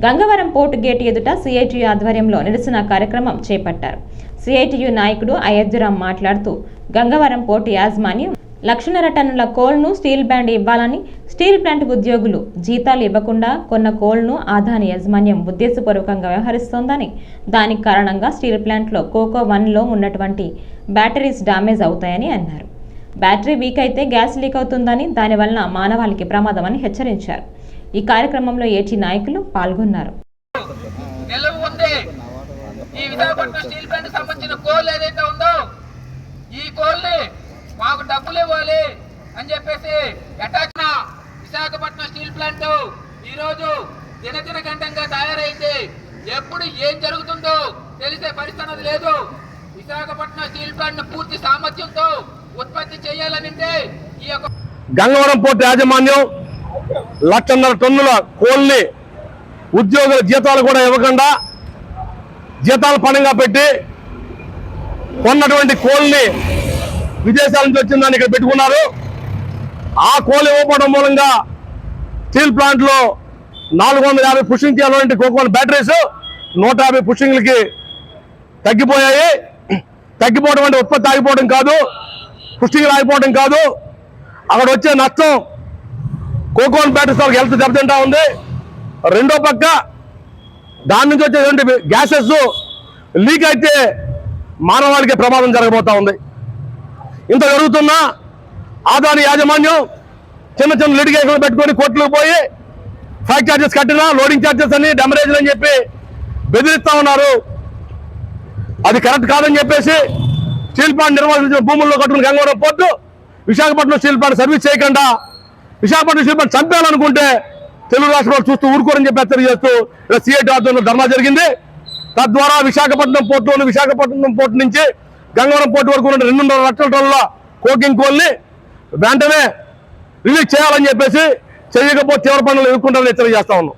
Gangavaram port gate ఎదుట CITU ఆధ్వర్యంలో నిరసన కార్యక్రమం చేపట్టారు. సిఐటియు నాయకుడు అయోధ్యరాం మాట్లాడుతూ గంగవరం పోర్టు యాజమాన్యం 1,00,000 టన్నుల కోల్ను స్టీల్ బ్యాండ్ ఇవ్వాలని, స్టీల్ ప్లాంట్ ఉద్యోగులు జీతాలు ఇవ్వకుండా కొన్న కోల్ను ఆదాని యాజమాన్యం ఉద్దేశపూర్వకంగా వ్యవహరిస్తోందని, దానికి కారణంగా స్టీల్ ప్లాంట్లో కోకో 1లో ఉన్నటువంటి బ్యాటరీస్ డ్యామేజ్ అవుతాయని అన్నారు. బ్యాటరీ వీక్ అయితే గ్యాస్ లీక్ అవుతుందని, దానివల్ల మానవాళికి ప్రమాదమని హెచ్చరించారు. ఈ కార్యక్రమంలో ఏటీ నాయకులు పాల్గొన్నారు. మాకు డబ్బులు ఇవ్వాలి అని చెప్పేసి విశాఖపట్నం స్టీల్ ప్లాంట్ ఈరోజు దినదిన గంటంగా తయారైంది. ఎప్పుడు ఏం జరుగుతుందో తెలిసే పరిస్థితి లేదు. విశాఖపట్నం స్టీల్ ప్లాంట్ పూర్తి సామర్థ్యంతో ఉత్పత్తి చేయాలనంటే ఈ యొక్క గంగవరం పోర్టు యాజమాన్యం 1,00,000 టన్నుల కోల్ని ఉద్యోగుల జీతాలు కూడా ఇవ్వకుండా జీతాలు పణంగా పెట్టి కొన్నటువంటి కోల్ని విదేశాల నుంచి వచ్చిందని ఇక్కడ పెట్టుకున్నారు. ఆ కోల్ ఇవ్వకపోవడం మూలంగా స్టీల్ ప్లాంట్లో 450 పుషింగ్ చేయాలంటే కోకోన్ బ్యాటరీస్ 150 పుషింగ్లకి తగ్గిపోయాయి. తగ్గిపోవడం అంటే ఉత్పత్తి ఆగిపోవడం కాదు, పుషింగ్లు ఆగిపోవడం కాదు. అక్కడ వచ్చే నష్టం కోకోన్ బ్యాటరీస్ వాళ్ళకి హెల్త్ దెబ్బతింటా ఉంది. రెండో పక్క దాని నుంచి వచ్చేటువంటి గ్యాసెస్ లీక్ అయితే మానవాళికి ప్రమాదం జరగబోతా ఉంది. ఇంత జరుగుతున్నా ఆదాని యాజమాన్యం చిన్న చిన్న లిటిగేషన్లు పెట్టుకొని కోర్టులకు పోయి ఫ్యాక్ట్ ఛార్జెస్ కట్టినా, లోడింగ్ ఛార్జెస్ అని, డెమరేజ్లు అని చెప్పి బెదిరిస్తా ఉన్నారు. అది కరెక్ట్ కాదని చెప్పేసి స్టీల్ ప్లాంట్ నిర్వహించిన భూముల్లో కట్టుకున్న Gangavaram port Visakhapatnam steel plant service చేయకుండా విశాఖపట్నం స్టీల్ ప్లాంట్ చంపేయాలనుకుంటే తెలుగు రాష్ట్రాలు చూస్తూ ఊరుకోరని చెప్పి హెచ్చరిక చేస్తూ సిఐటి ఆధ్వర్యంలో ధర్నా జరిగింది. తద్వారా విశాఖపట్నం పోర్టు నుంచి గంగవరం పోర్టు వరకు ఉన్న 2.5 లక్షల టన్నుల కోకింగ్ కోల్ని వెంటనే రిలీజ్ చేయాలని చెప్పేసి, చేయకపోతే తీవ్ర పనులు ఎదుర్కొంటామని హెచ్చరిక చేస్తా ఉన్నాం.